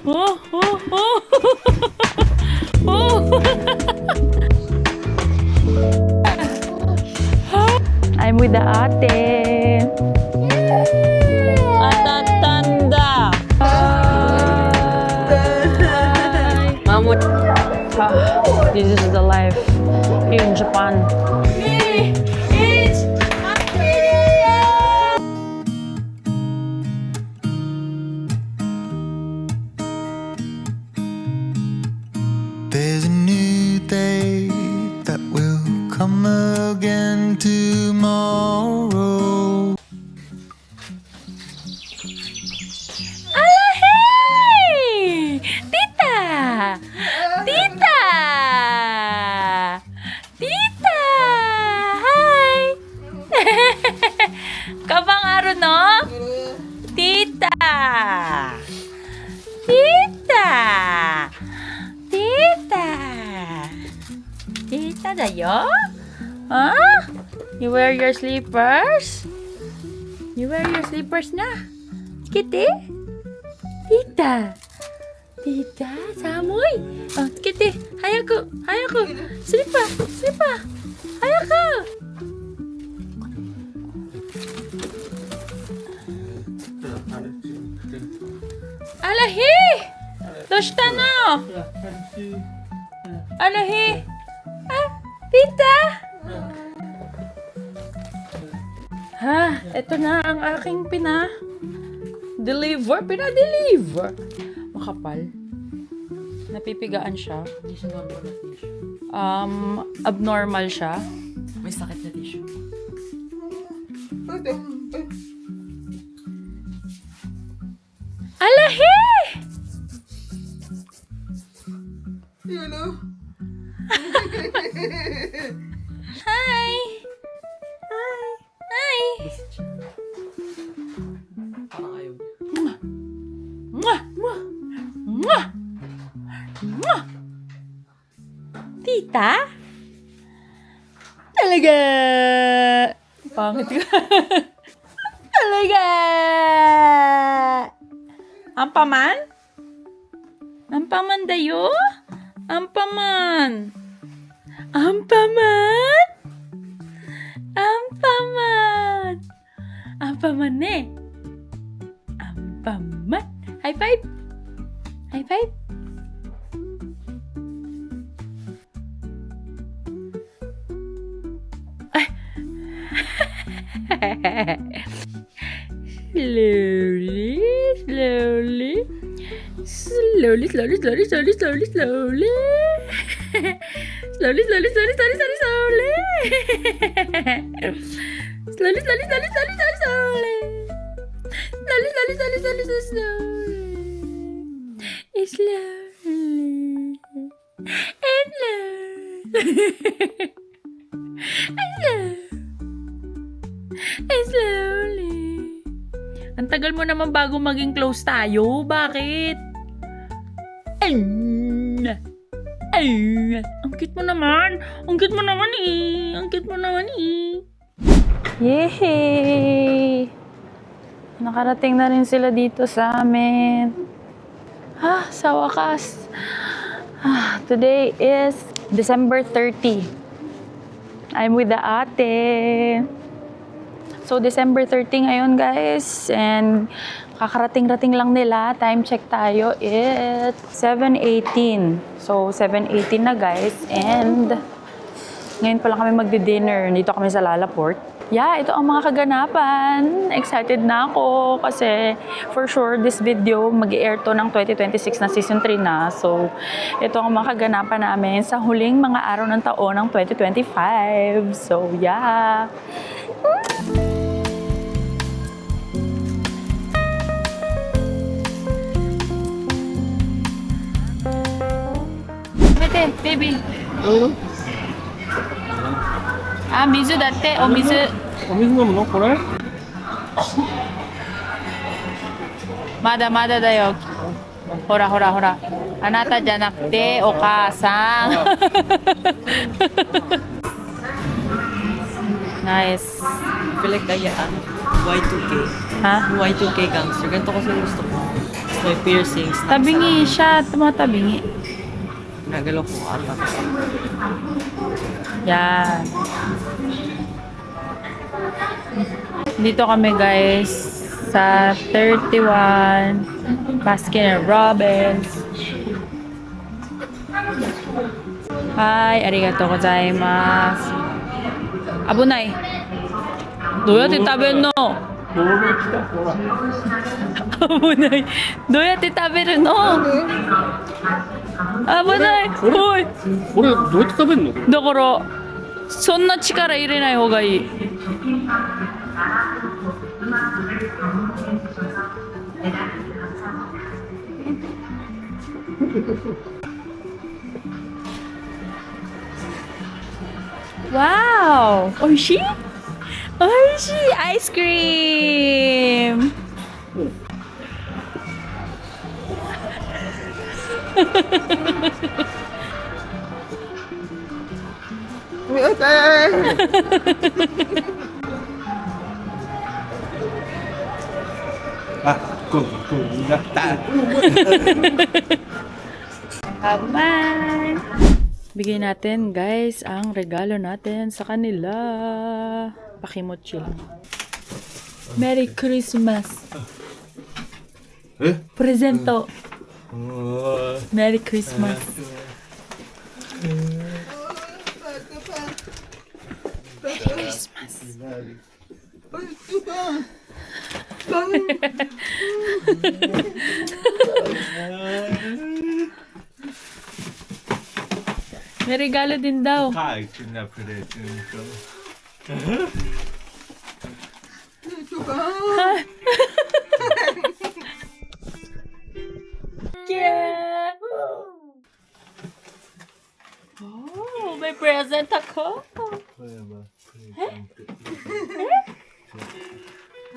Oh, oh, oh. Oh. I'm with the ate. Atatanda. Hi. Mamo. This is the life here in Japan. There's a new day that will come again tomorrow. Hey! Tita! Tita! Tita! Hi! Kabang araw, no? Tita! Tita! Tita! Tita dayo? Huh? You wear your slippers? You wear your slippers na? Kitty? Tita! Tita, samoy! Oh, Kitty, hayako! Hayako! Slipa! Slipa! Hayako! Alahi! Doshita no? Alahi! Ah, Tita! Ha, eto na ang aking pinadeliver. Makapal. Napipigaan siya. Hindi siya normal na tissue. Abnormal siya. May sakit na tissue. Alahi! Hi! Hi! Hi! Visit siya. Parang ayaw niya. Mwah! Mwah! Mwah! Mwah! Tita? Talaga! Pangit ka. Talaga! Ampaman? Ampaman dayo? Ampaman! Ampaman? Ampaman! Ampaman eh! Ampaman! High five! High five! Ay! Slowly, slowly. Slowly, slowly, slowly, slowly, slowly, slowly. Slowly, slowly, slowly, slowly, slowly, slowly. Slowly, slowly, slowly, slowly, slowly, slowly. Slowly, slowly, slowly, slowly, slowly, slowly. Slowly. And slowly. Ang tagal mo naman bago maging close tayo. Bakit? Ang cute mo naman. Ang cute mo naman eh. Ang cute mo naman eh. Yehey! Nakarating na rin sila dito sa amin. Sa wakas. Today is December 30. I'm with the ate. So, December 30 ngayon, guys. And kakarating-rating lang nila. Time check tayo. It's 7:18. So, 7:18 na, guys. And ngayon pa lang kami magdi-dinner. Dito kami sa Lalaport. Yeah, ito ang mga kaganapan. Excited na ako kasi for sure this video mag-air to ng 2026 na season 3 na. So, ito ang mga kaganapan namin sa huling mga araw ng taon ng 2025. So, yeah. Mete, baby. Mizu datte, o mizu. お水飲むのこれ？まだまだだよ。ほらほらほら。あなたじゃなくてお母さん。Nice. I feel like kaya Y2K. Ha? Y2K gangster. Ganito kasi yung gusto ko. Gusto may piercings. Tabingi siya. Tumatabingi. Nagalaw ko ata. Yan. Dito kami guys sa 31 Baskin Robbins. Hi, arigatou gozaimasu. Abunai. どうやって食べるの？危ない。どうやって食べるの？危ない。おい。これどうやって食べるの？だからそんな力入れない方がいい。わーお、おいしい？おいしいアイスクリーム。Aman. Bigay natin guys ang regalo natin sa kanila. Pakimotchi lang. Merry Christmas. Presento. Merry Christmas. Merry Christmas. May regalo din daw. Yeah. Oh, may present ako.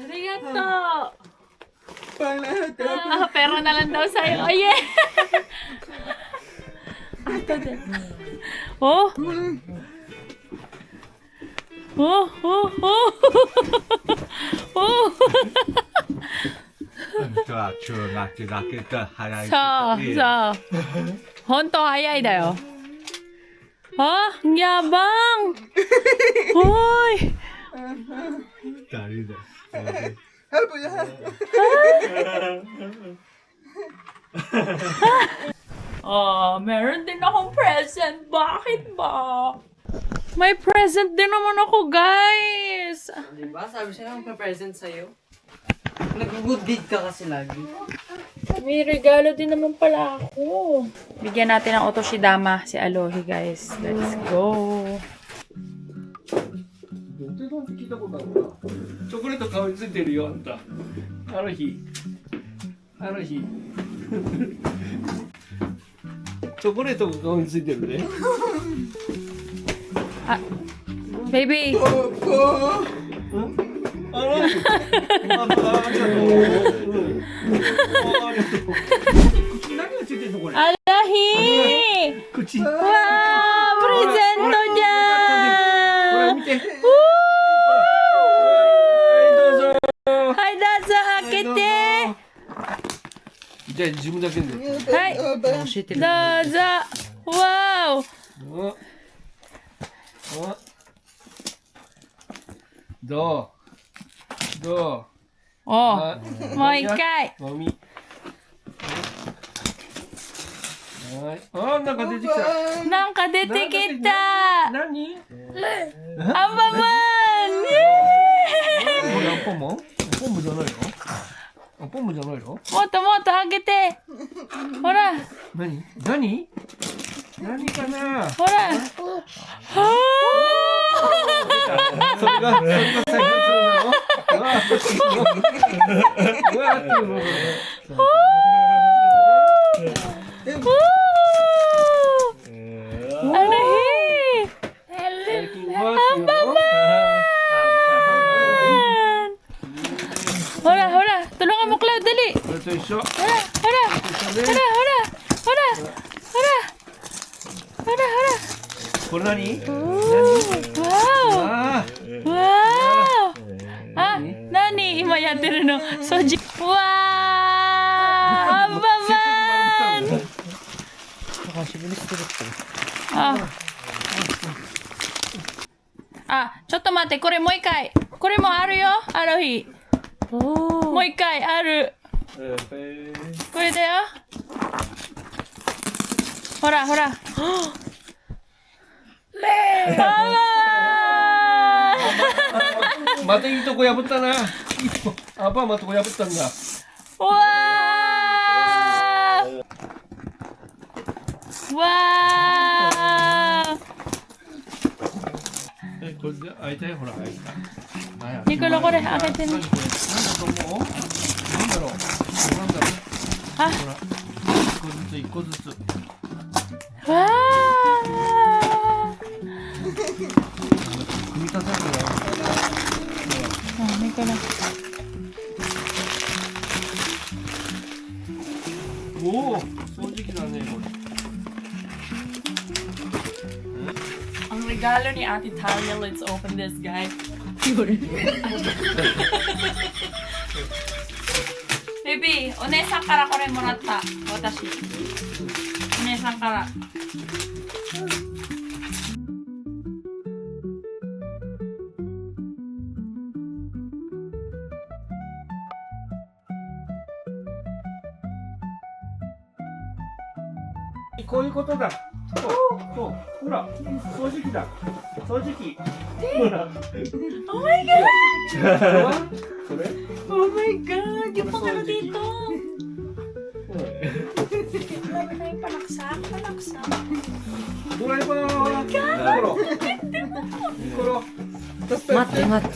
Arigato. Pero na lang daw sa'yo. Oh, yeah. Oh. Oh, oh, oh. Oh. 本当は中学だけが早い。そうそう。本当早いだよ。あ、やばん。おい。誰だ。Meron din akong present. Bakit ba? May present din naman ako, guys. Diba? Sabi siya lang pa-present sa'yo. Nag-good deed ka kasi lagi. May regalo din naman pala ako. Bigyan natin ng otoshidama si Alohi, guys. Let's go. 聞いたことあるな。チョコレート顔についてるよ、あんた。ある日。チョコレートが顔についてるね。あ、ベイビー。あら、ありがとう。口何がついてるのこれ。アラヒー。口。わー、プレゼントじゃーん。ほら見て。はい、どうぞ開けて。じゃあ自分だけで。はい、教えてる。どうぞ。わーどうお。お、もう一回。もみ。はい。あ、なんか出てきた。なんか出てきた。何？アンパンマン。これアンパンマン？アンパンマンじゃないの？アンパンマンじゃないの？もっともっと開けて。ほら、何かな？ほら。はそれが最初のの？うわっていうの。あれひー。アンパンマン。ほらほら、tulungan mo Cloud, dali. これと一緒。ほらほらほらほらほらほらほらほら。これ何？わあーわーあ、なに今やってるの？掃除。わーあ、ちょっと待って、これもう一回。これもあるよ、アロヒ。もう一回ある。これだよ。ほらほら。またいいとこ破ったな。アパーマとこ破ったんだ。わーわーこれで開いたよ、ほら、開いた。ニコロこれ開けてね。なんだと思う？なんだろう。なんだろう。あ、ほら、一個ずつ。わ組み立てるよ。ー。あ、ニコロ。おお、掃除機だね、これ。Ang regalo ni Ate Talia, let's open this, guys. Baby, お姉さんからこれもらった。私。お姉さんから。こういうことだ。そう、そう、ほら、掃除機だ。掃除機。ほら。Oh my God! それ。 Oh my God! Yung pangano dito! Grabe na yung panaksak. Panaksak. ドライバー。ニコロ。ニコロ。待って待って。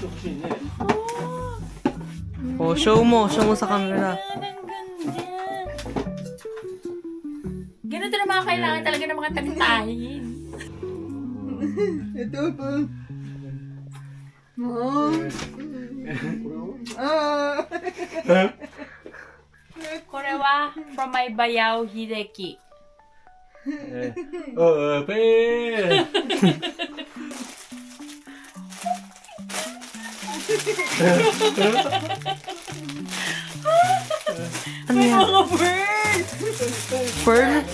欲しいね。 Oh, show mo sa camera. Ganito na mga kailangan talaga ng mga tabi-tahin. Ito po. Korewa from my Bayaw Hideki. 'Ano yan? Mga bird! Pearl?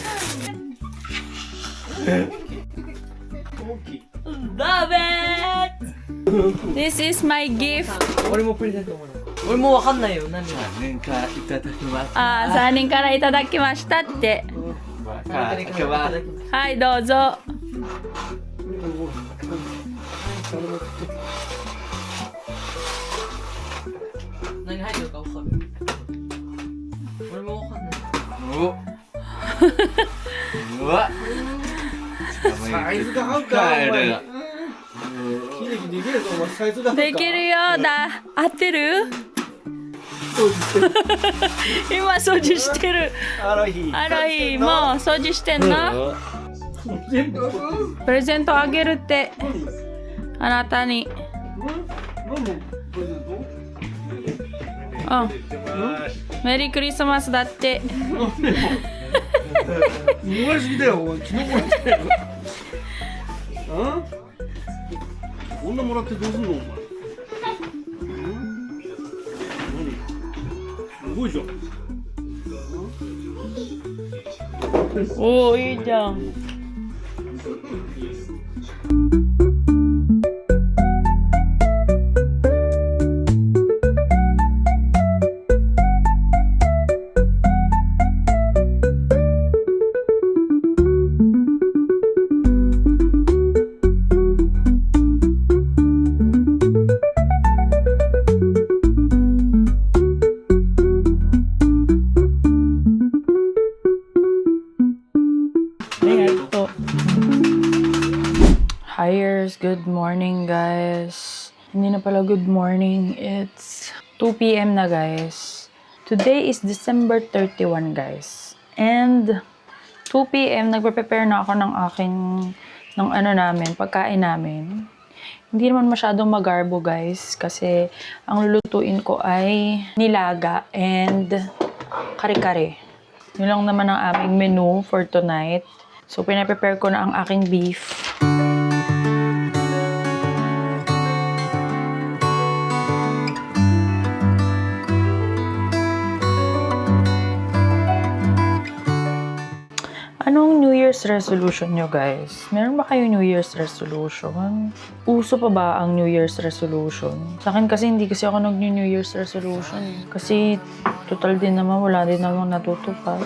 Love it! This is my gift. 俺もプレゼントもらう。俺もわかんないよ。何が。年間いただきます。あー、3人からいただきましたって。今日ははい、どうぞ。何入ってるかわかる。俺もわかんない。うわサイズが合うか。帰る秀樹できるぞ、お前サイズが合うか。できるよ。合ってる？今掃除してる。あらひ。あらいい、もう掃除してんの？全部。プレゼントあげるって。あなたに。何のプレゼント？うん。メリークリスマスだって。言われすぎだよ、お前。昨日もらったよ。あ？こんなもらってどうすんの、お前。何？すごいじゃん。おお、いいじゃん。Hires, good morning guys. Hindi na pala good morning. It's 2 p.m. na guys. Today is December 31 guys. And 2 p.m. nagpe-prepare na ako ng pagkain namin. Hindi naman masyadong magarbo guys kasi ang lulutuin ko ay nilaga and kare-kare. Yun lang naman ang aming menu for tonight. So pinaprepare ko na ang aking beef. Year's resolution nyo, guys? Meron ba kayo New Year's resolution? Uso pa ba ang New Year's resolution? Sa akin kasi hindi kasi ako nag-New Year's resolution. Kasi total din naman, wala din naman natutupad.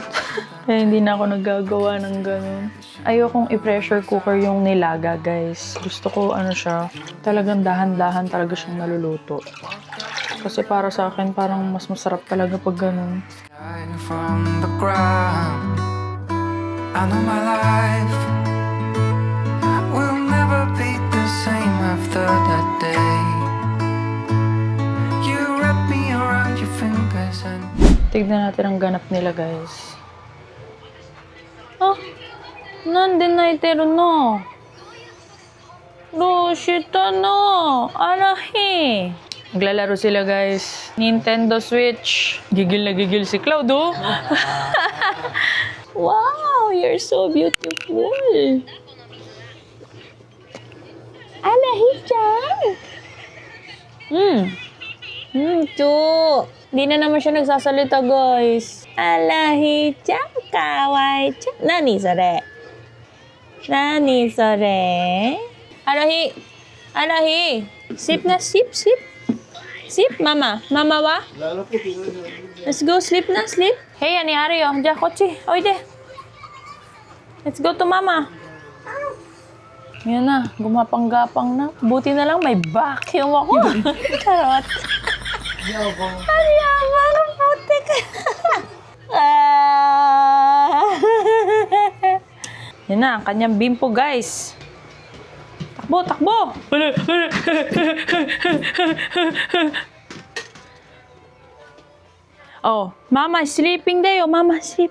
Kaya hindi na ako naggagawa ng ganun. Ayokong i-pressure cooker yung nilaga, guys. Gusto ko siya, talagang dahan-dahan talaga siyang naluluto. Kasi para sa akin, parang mas masarap talaga pag ganun. From the ground, I know my life will never be the same after that day. You wrap me around your fingers and Tignan natin ang ganap nila, guys. Ah, nandun na itero no. Shita no. Arahi. Maglalaro sila, guys. Nintendo Switch. Gigil na gigil si Cloud, oh. Wow, you're so beautiful. Alahi-chan. Chu. Di na naman siya nagsasalita, guys. Alahi-chan, kawaii-chan. Nani sore? Nani sore? Alahi. Alahi. Sip na, sip, sip. Sip, mama. Mama wa? Let's go, sleep na, sleep. Hey, ani Ario. Diya, kochi. Oide. Let's go to mama. Yan na, gumapang-gapang na. Buti na lang may vacuum ako. Charot. Ang yabang, putik. Yan na, ang kanyang bimpo, guys. Takbo, takbo! Oh, mama is sleeping dayo. Mama sleep.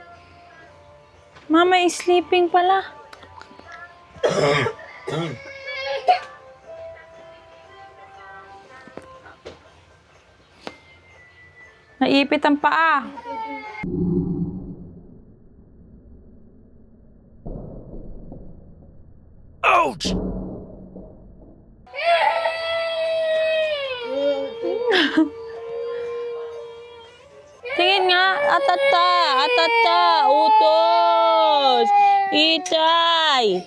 Mama is sleeping pala. Naipit ang paa. ouch! Tingin nga, atata, utos, itay,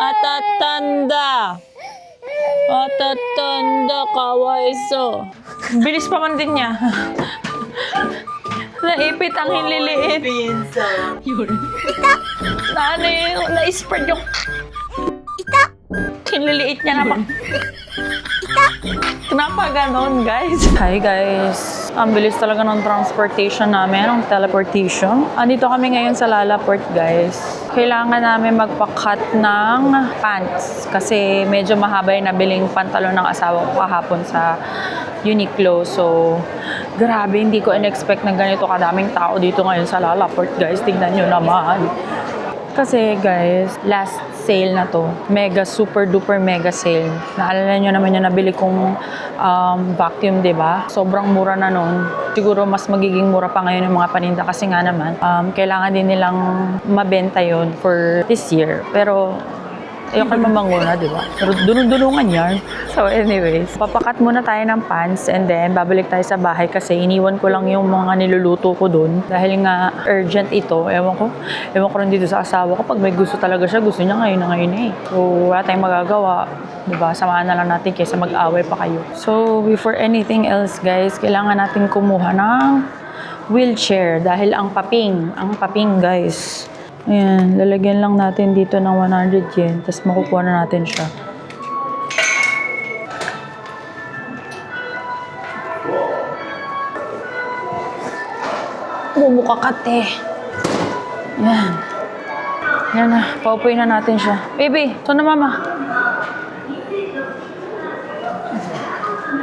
atatanda, kawaiso. Bilis pa man din niya. Naipit ang hinliliit. Yun. Na-spread yung hinliliit niya naman. Kenapa ganon, guys? Hi, guys. Ang bilis talaga ng transportation namin, ng teleportation. Andito kami ngayon sa Lalaport, guys. Kailangan namin magpa-cut ng pants kasi medyo mahaba yung nabiling pantalon ng asawa ko kahapon sa Uniqlo. So, grabe, hindi ko in-expect na ganito kadaming tao dito ngayon sa Lalaport, guys. Tignan nyo naman. Kasi, guys, last sale na to. Mega, super duper mega sale. Naalala nyo naman yung nabili kong vacuum, diba? Sobrang mura na nun. Siguro mas magiging mura pa ngayon yung mga paninda kasi nga naman, kailangan din nilang mabenta yun for this year. Pero, ayoko naman manguna, diba? Pero dunong-dunungan yan. So anyways, papakat muna tayo ng pants and then babalik tayo sa bahay kasi iniwan ko lang yung mga niluluto ko dun. Dahil nga urgent ito, ewan ko rin dito sa asawa ko. Pag may gusto talaga siya, gusto niya ngayon na ngayon eh. So wala tayong magagawa. Diba? Samahan na lang natin kaysa mag-away pa kayo. So before anything else, guys, kailangan natin kumuha ng wheelchair dahil ang paping guys. Ayan, lalagyan lang natin dito ng 100 yen, tapos makukuha na natin siya. Bumuka ka, te. Ayan. Ayan na, paupuin na natin siya. Baby, ito na mama.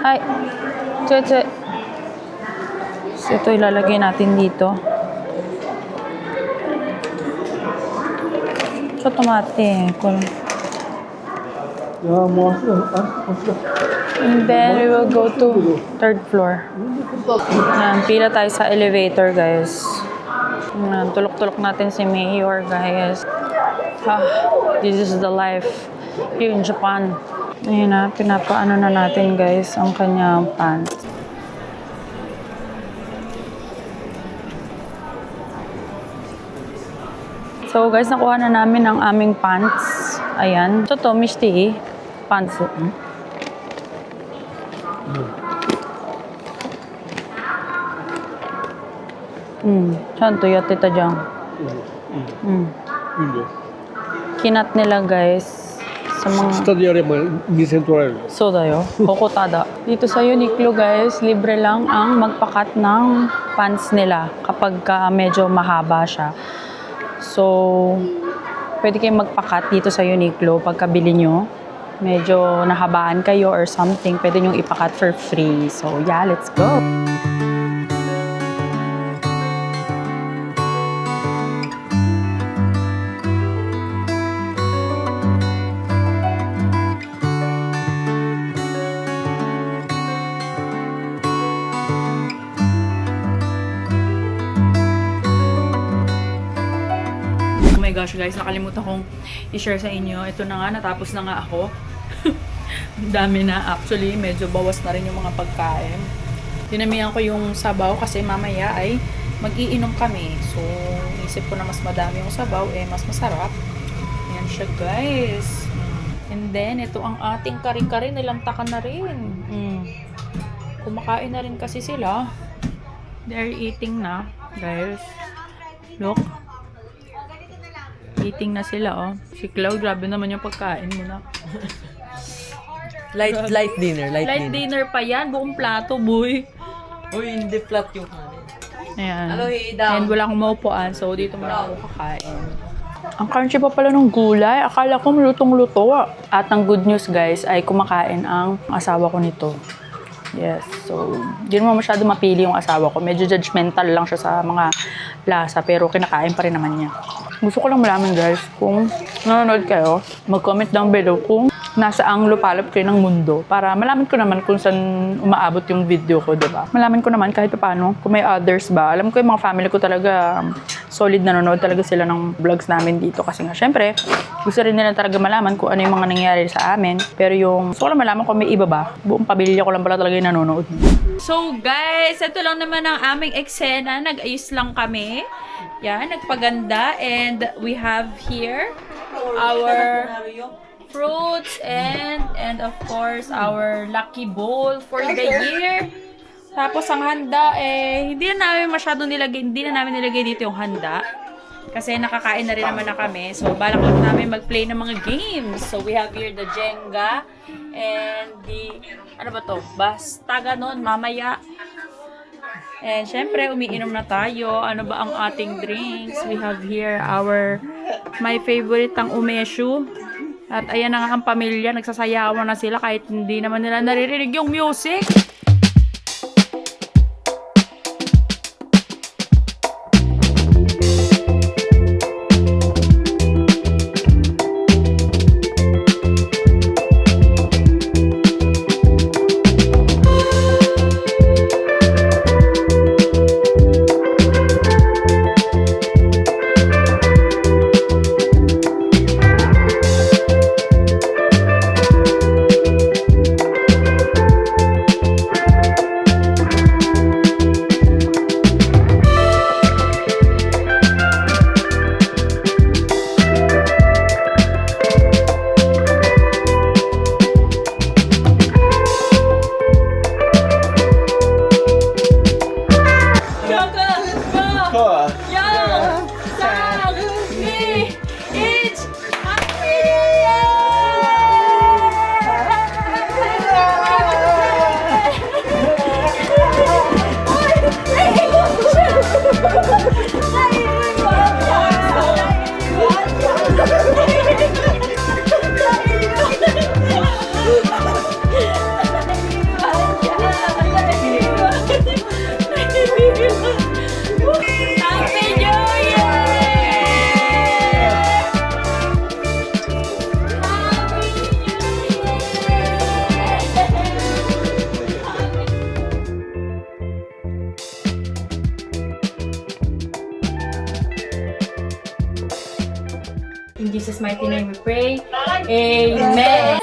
Ay, ito. So, ito ilalagay natin dito. So, tomate. And then, we will go to 3rd floor. Yan, pila tayo sa elevator, guys. Yan, tulok-tulok natin si Mayor, guys. This is the life here in Japan. Ayun na, pinapaano na natin, guys, ang kanyang pants. So guys, nakuha na namin ang aming pants. Ayan. Ito to, Mishti. Pants. Saan to? Yate ta dyan. Kinat nila guys sa mga... 下でやれば2000取られる。 So dayo, kokotada. Dito sa Uniqlo guys, libre lang ang magpakat ng pants nila kapag medyo mahaba siya. So, pwede kayong magpakat dito sa Uniqlo pagkabili nyo. Medyo nahabaan kayo or something, pwede nyo ipakat for free. So yeah, let's go! Oh my gosh guys, nakalimutan kong i-share sa inyo. Ito na nga, natapos na nga ako. Ang dami na actually, medyo bawas na rin yung mga pagkain. Dinamihan ko yung sabaw kasi mamaya ay mag-iinom kami. So, isip ko na mas madami yung sabaw, mas masarap. Ayan siya guys. And then, ito ang ating kare-kare, nilantakan na rin. Kumakain na rin kasi sila. They're eating na, guys. Look. Eating na sila, oh. Si Cloud, grabe naman yung pagkain mo na. Light dinner. Light dinner pa yan, buong plato, boy. Uy, hindi flat yung kanin. Ayan. Hello, Hida. And wala akong maupuan, so dito muna ako kakain. Ang crunchy pa pala ng gulay. Akala ko lutong-luto. At ang good news, guys, ay kumakain ang asawa ko nito. Yes, so di naman masyado mapili yung asawa ko. Medyo judgmental lang siya sa mga lasa, pero kinakain pa rin naman niya. Gusto ko lang malaman guys, kung nanonood kayo, mag-comment down below kung nasa ang lupalop kayo ng mundo para malaman ko naman kung saan umaabot yung video ko, diba? Malaman ko naman kahit paano kung may others ba. Alam ko yung mga family ko talaga solid nanonood talaga sila ng vlogs namin dito kasi nga syempre gusto rin nila talaga malaman kung ano yung mga nangyayari sa amin. Pero yung gusto ko lang malaman kung may iba ba, buong pamilya ko lang pala talaga yung nanonood. So guys, ito lang naman ang aming eksena. Nag-ayos lang kami. Yan, nagpaganda. And we have here our fruits and of course our lucky bowl for the year. Tapos ang handa hindi na namin nilagay dito yung handa. Kasi nakakain na rin naman na kami. So balak lang namin mag-play ng mga games. So we have here the Jenga and the ano ba to? Basta ganon mamaya. And syempre, umiinom na tayo. Ano ba ang ating drinks? We have here my favorite ang umeshu. At ayan na nga ang pamilya. Nagsasayawan na sila kahit hindi naman nila naririnig yung music. In Jesus' mighty name we pray. Amen.